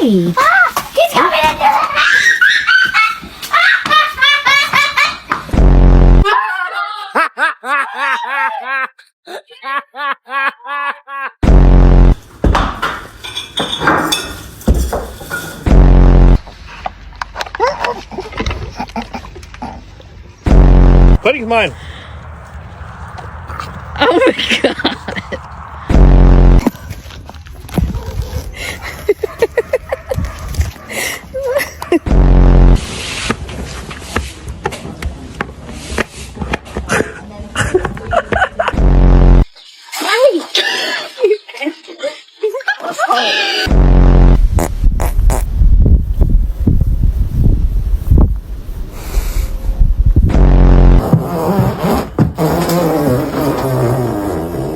Why? Ah, he's coming into Buddy's mine. Oh my god.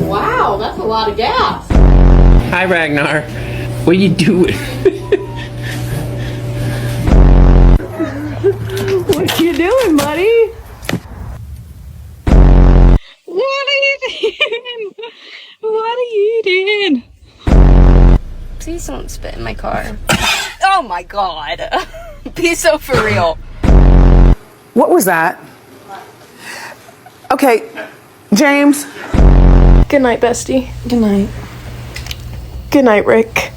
Wow, that's a lot of gas. Hi, Ragnar. What are you doing? What you doing, buddy? What are you doing? What are you doing? Please don't spit in my car. Oh my god. Be so for real. What was that? Okay, James. Good night, bestie. Good night. Good night, Rick.